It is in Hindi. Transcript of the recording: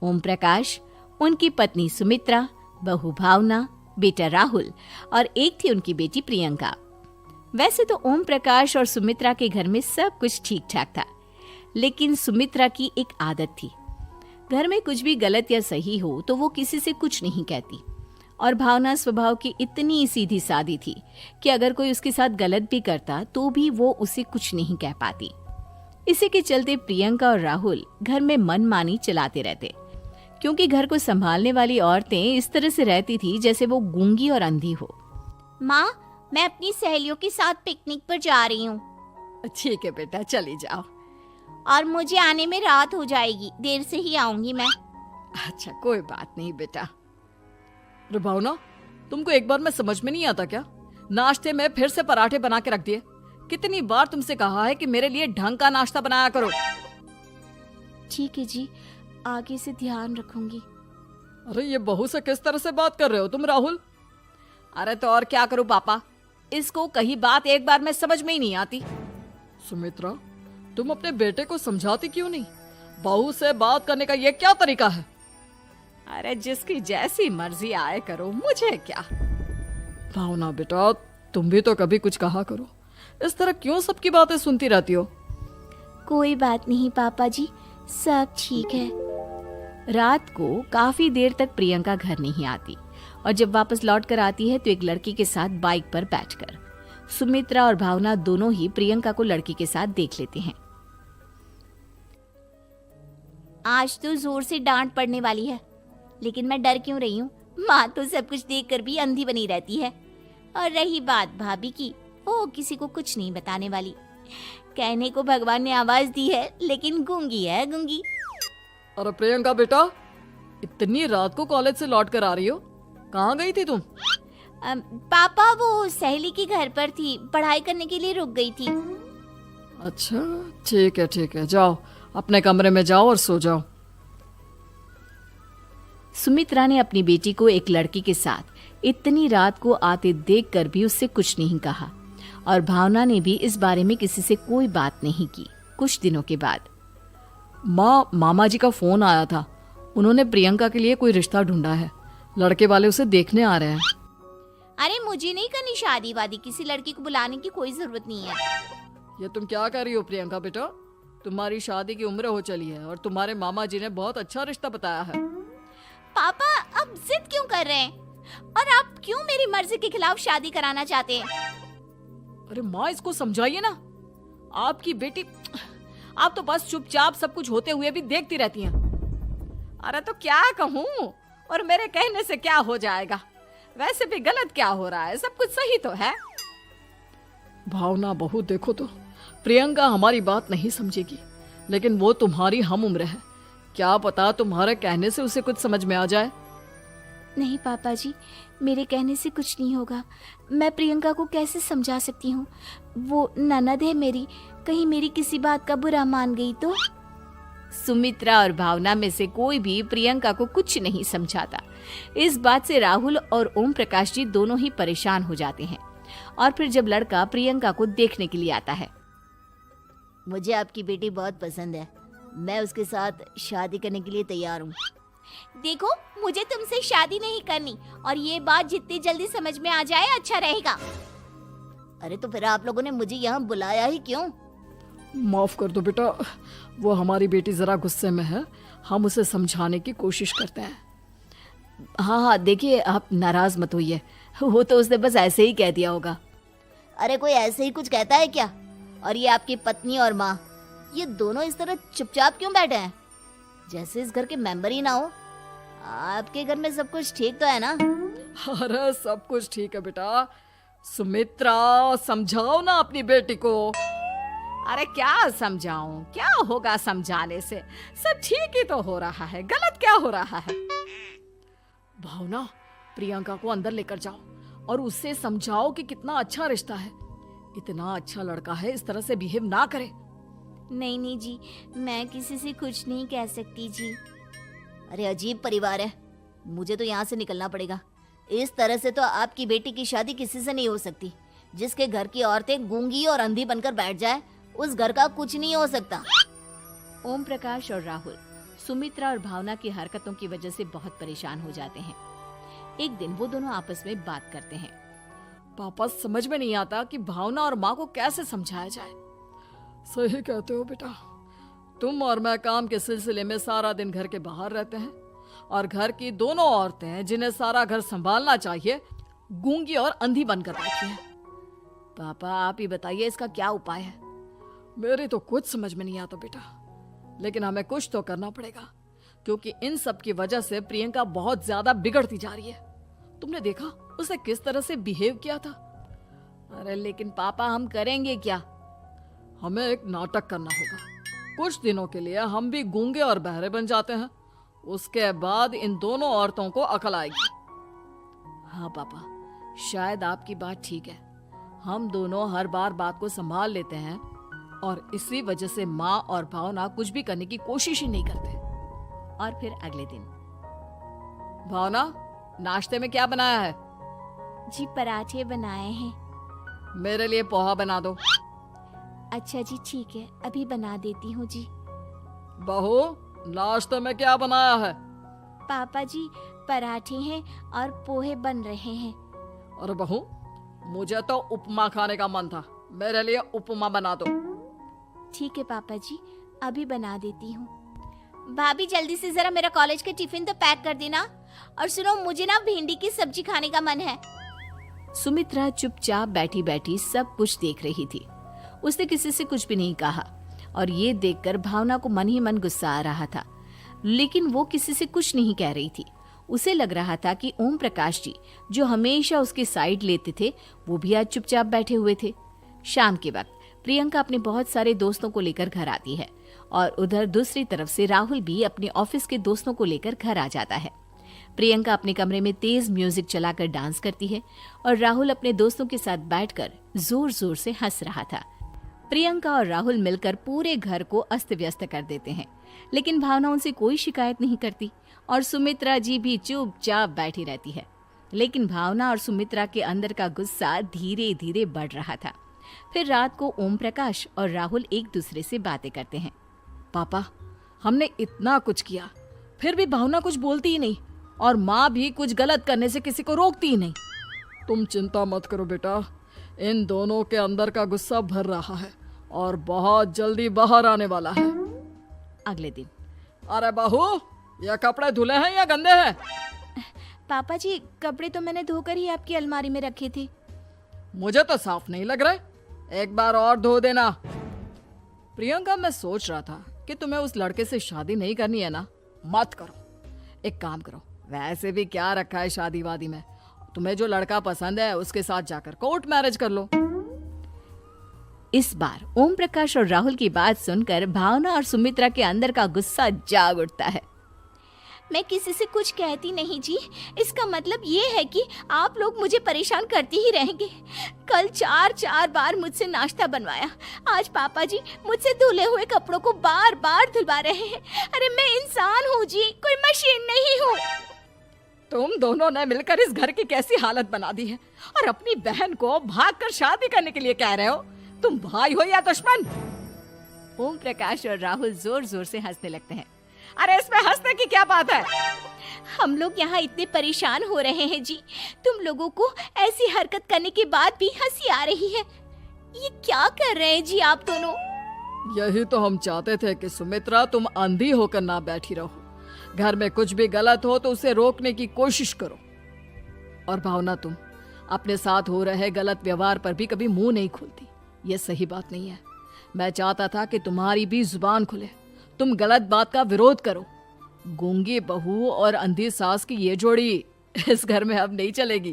ओम प्रकाश, उनकी पत्नी सुमित्रा, बहू भावना, बेटा राहुल और एक थी उनकी बेटी प्रियंका। वैसे तो ओम प्रकाश और सुमित्रा के घर में सब कुछ ठीक ठाक था, लेकिन सुमित्रा की एक आदत थी। घर में कुछ भी गलत या सही हो तो वो किसी से कुछ नहीं कहती, और भावना स्वभाव की इतनी सीधी सादी थी कि अगर कोई उसके साथ गलत भी करता तो भी वो उसे कुछ नहीं कह पाती। इसी के चलते प्रियंका और राहुल घर में मनमानी चलाते रहते, क्योंकि घर को संभालने वाली औरतें इस तरह से रहती थी जैसे वो गूंगी और अंधी हो। माँ, मैं अपनी सहेलियों के साथ पिकनिक पर जा रही हूँ। ठीक है बेटा, चली जाओ। और मुझे आने में रात हो जाएगी, देर से ही आऊंगी मैं। अच्छा, कोई बात नहीं बेटा। अरे भावना, तुमको एक बार में समझ में नहीं आता क्या? नाश्ते में फिर से पराठे बना के रख दिए। कितनी बार तुमसे कहा है कि मेरे लिए ढंग का नाश्ता बनाया करो। ठीक है जी, आगे से ध्यान रखूंगी। अरे ये बहू से किस तरह से बात कर रहे हो तुम राहुल? अरे तो और क्या करूं पापा, इसको कही बात एक बार में समझ में ही नहीं आती। सुमित्रा, तुम अपने बेटे को समझाती क्यों नहीं? बहू से बात करने का ये क्या तरीका है? अरे जिसकी जैसी मर्जी आए करो, मुझे क्या। भावना बेटा, तुम भी तो कभी कुछ कहा करो। इस तरह क्यों सबकी बातें सुनती रहती हो? कोई बात नहीं पापा जी, सब ठीक है। रात को काफी देर तक प्रियंका घर नहीं आती, और जब वापस लौट कर आती है तो एक लड़की के साथ बाइक पर बैठकर। सुमित्रा और भावना दोनों ही प्रियंका को लड़की के साथ देख लेते हैं। आज तो जोर से डांट पड़ने वाली है, लेकिन मैं डर क्यों रही हूँ? माँ तो सब कुछ देखकर भी अंधी बनी रहती है। और रही बात भाभी की, वो किसी को कुछ नहीं बताने वाली। कहने को भगवान ने आवाज दी है, लेकिन गूंगी है गूंगी। अरे प्रियंका बेटा, इतनी रात को कॉलेज से लौट कर आ रही हो? कहाँ गई थी तुम? पापा, वो सहेली के घर पर थी, पढ़ाई करने के लिए रुक गई थी। अच्छा, ठीक है, जाओ अपने कमरे में जाओ और सो जाओ। सुमित्रा ने अपनी बेटी को एक लड़की के साथ इतनी रात को आते देखकर भी उससे कुछ नहीं कहा, और भावना ने भी इस बारे में किसी से कोई बात नहीं की। कुछ दिनों के बाद मामा जी का फोन आया था। उन्होंने प्रियंका के लिए कोई रिश्ता ढूंढा है। लड़के वाले उसे देखने आ रहे हैं। अरे मुझे नहीं करनी शादी वादी, किसी लड़की को बुलाने की कोई जरूरत नहीं है। ये तुम क्या कर रही हो प्रियंका बेटा? तुम्हारी शादी की उम्र हो चली है और तुम्हारे मामा जी ने बहुत अच्छा रिश्ता बताया है। पापा, अब जिद क्यों कर रहे हैं? और आप क्यों मेरी मर्जी के खिलाफ शादी कराना चाहते हैं? अरे माँ, इसको समझाइए ना। आपकी बेटी, आप तो बस चुपचाप सब कुछ होते हुए भी देखती रहती हैं। अरे तो क्या कहूँ, और मेरे कहने से क्या हो जाएगा? वैसे भी गलत क्या हो रहा है, सब कुछ सही तो है। भावना बहू, देखो तो प्रियंका हमारी बात नहीं समझेगी, लेकिन वो तुम्हारी हम उम्र है। क्या पता तुम्हारे कहने से उसे कुछ समझ में आ जाए। नहीं पापा जी, मेरे कहने से कुछ नहीं होगा। मैं प्रियंका को कैसे समझा सकती हूँ? वो ननद है मेरी, कहीं मेरी किसी बात का बुरा मान गई तो? सुमित्रा और भावना में से कोई भी प्रियंका को कुछ नहीं समझाता। इस बात से राहुल और ओम प्रकाश जी दोनों ही परेशान हो जाते हैं। और फिर जब लड़का प्रियंका को देखने के लिए आता है, मुझे आपकी बेटी बहुत पसंद है, मैं उसके साथ शादी करने के लिए तैयार हूँ। देखो, मुझे तुमसे शादी नहीं करनी, और ये बात जितनी जल्दी समझ में आ जाए अच्छा रहेगा। अरे तो फिर आप लोगों ने मुझे यहाँ बुलाया ही क्यों? माफ कर दो बेटा, वो हमारी बेटी जरा गुस्से में है, हम उसे समझाने की कोशिश करते हैं। हाँ, देखिए आप नाराज मत होइए, वो तो उसने बस ऐसे ही कह दिया होगा। अरे कोई ऐसे ही कुछ कहता है क्या? और ये आपकी पत्नी और माँ, ये दोनों इस तरह चुपचाप क्यों बैठे हैं, जैसे इस घर के मेंबर ही ना हो? आपके घर में सब कुछ ठीक तो है ना? अरे सब कुछ ठीक है बेटा। सुमित्रा, समझाओ ना अपनी बेटी को। अरे क्या समझाऊं, क्या होगा समझाने से? सब ठीक ही तो हो रहा है, गलत क्या हो रहा है? भावना, प्रियंका को अंदर लेकर जाओ और उससे समझाओ कि कितना अच्छा रिश्ता है। इतना अच्छा लड़का है, इस तरह से बिहेव ना करे। नहीं जी, मैं किसी से कुछ नहीं कह सकती जी। अरे अजीब परिवार है, मुझे तो यहाँ से निकलना पड़ेगा। इस तरह से तो आपकी बेटी की शादी किसी से नहीं हो सकती। जिसके घर की औरतें गूंगी और अंधी बनकर बैठ जाए, उस घर का कुछ नहीं हो सकता। ओम प्रकाश और राहुल सुमित्रा और भावना की हरकतों की वजह से बहुत परेशान हो जाते हैं। एक दिन वो दोनों आपस में बात करते हैं। पापा, समझ में नहीं आता कि भावना और माँ को कैसे समझाया जाए। सही कहते हो बेटा, तुम और मैं काम के सिलसिले में सारा दिन घर के बाहर रहते हैं और घर की दोनों औरतें जिन्हें सारा घर संभालना चाहिए गूंगी और अंधी बनकर बैठी हैं। पापा, आप ही बताइए इसका क्या उपाय है? मेरी तो कुछ समझ में नहीं आता बेटा, लेकिन हमें कुछ तो करना पड़ेगा, क्योंकि इन सब की वजह से प्रियंका बहुत ज्यादा बिगड़ती जा रही है। तुमने देखा उसे किस तरह से बिहेव किया था। अरे लेकिन पापा, हम करेंगे क्या? हमें एक नाटक करना होगा। कुछ दिनों के लिए हम भी गूंगे और बहरे बन जाते हैं, उसके बाद इन दोनों औरतों को अकल आएगी। हाँ पापा, शायद आपकी बात ठीक है। हम दोनों हर बार बात को संभाल लेते हैं और इसी वजह से माँ और भावना कुछ भी करने की कोशिश ही नहीं करते। और फिर अगले दिन, भावना, नाश्ते में क्या बनाया है? जी पराठे बनाए हैं। मेरे लिए पोहा बना दो। अच्छा जी, ठीक है, अभी बना देती हूँ जी। बहू, नाश्ते में क्या बनाया है? पापा जी, पराठे हैं और पोहे बन रहे हैं। अरे बहू, मुझे तो उपमा खाने का मन था, मेरे लिए उपमा बना दो। ठीक है पापा जी, अभी बना देती हूँ। भाभी, जल्दी से जरा मेरा कॉलेज का टिफिन तो पैक कर देना। और सुनो, मुझे ना भिंडी की सब्जी खाने का मन है। सुमित्रा चुपचाप बैठी बैठी सब कुछ देख रही थी। उसने किसी से कुछ भी नहीं कहा और ये देखकर भावना को मन ही मन गुस्सा आ रहा था, लेकिन वो किसी से कुछ नहीं कह रही थी। उसे लग रहा था कि ओम प्रकाश जी, जो हमेशा उसकी साइड लेते थे, वो भी आज चुपचाप बैठे हुए थे। शाम के वक्त प्रियंका अपने बहुत सारे दोस्तों को लेकर घर आती है और उधर दूसरी तरफ से राहुल भी अपने ऑफिस के दोस्तों को लेकर घर आ जाता है। प्रियंका अपने कमरे में तेज म्यूजिक चलाकर डांस करती है और राहुल अपने दोस्तों के साथ बैठकर जोर जोर से हंस रहा था। प्रियंका और राहुल मिलकर पूरे घर को अस्त व्यस्त कर देते हैं, लेकिन भावना उनसे कोई शिकायत नहीं करती और सुमित्रा जी भी चुपचाप बैठी रहती है। लेकिन भावना और सुमित्रा के अंदर का गुस्सा धीरे धीरे बढ़ रहा था। फिर रात को ओम प्रकाश और राहुल एक दूसरे से बातें करते हैं। पापा, हमने इतना कुछ किया, फिर भी भावना कुछ बोलती ही नहीं और माँ भी कुछ गलत करने से किसी को रोकती ही नहीं। तुम चिंता मत करो बेटा, इन दोनों के अंदर का गुस्सा भर रहा है और बहुत जल्दी बाहर आने वाला है। अगले दिन, अरे बहू, ये कपड़े धुले हैं या गंदे हैं? पापा जी, कपड़े तो मैंने धोकर ही आपकी अलमारी में रखे थे। मुझे तो साफ नहीं लग रहे, एक बार और धो देना। प्रियंका, मैं सोच रहा था कि तुम्हें उस लड़के से शादी नहीं करनी है ना, मत करो। एक काम करो, वैसे भी क्या रखा है शादी वादी में, तुम्हें जो लड़का पसंद है उसके साथ जाकर कोर्ट मैरिज कर लो। इस बार ओम प्रकाश और राहुल की बात सुनकर भावना और सुमित्रा के अंदर का गुस्सा जाग उठता है। मैं किसी से कुछ कहती नहीं जी, इसका मतलब ये है कि आप लोग मुझे परेशान करते ही रहेंगे। कल 4 बार मुझसे नाश्ता बनवाया, आज पापा जी मुझसे धुले हुए कपड़ों को बार बार धुलवा रहे हैं। अरे मैं इंसान हूँ जी, कोई मशीन नहीं हूँ। तुम दोनों ने मिलकर इस घर की कैसी हालत बना दी है और अपनी बहन को भागकर शादी करने के लिए कह रहे हो। तुम भाई हो या दुश्मन? ओम प्रकाश और राहुल जोर जोर से हंसने लगते हैं। अरे इसमें हंसने की क्या बात है? हम लोग यहाँ इतने परेशान हो रहे हैं जी, तुम लोगों को ऐसी हरकत करने के बाद भी हंसी आ रही है। ये क्या कर रहे हैं जी आप दोनों? यही तो हम चाहते थे कि सुमित्रा, तुम अंधी होकर ना बैठी रहो। घर में कुछ भी गलत हो तो उसे रोकने की कोशिश करो। और भावना, तुम अपने साथ हो रहे गलत व्यवहार पर भी कभी मुंह नहीं खोलती, ये सही बात नहीं है। मैं चाहता था कि तुम्हारी भी जुबान खुले, तुम गलत बात का विरोध करो। गूंगी बहू और अंधी सास की ये जोड़ी इस घर में अब नहीं चलेगी।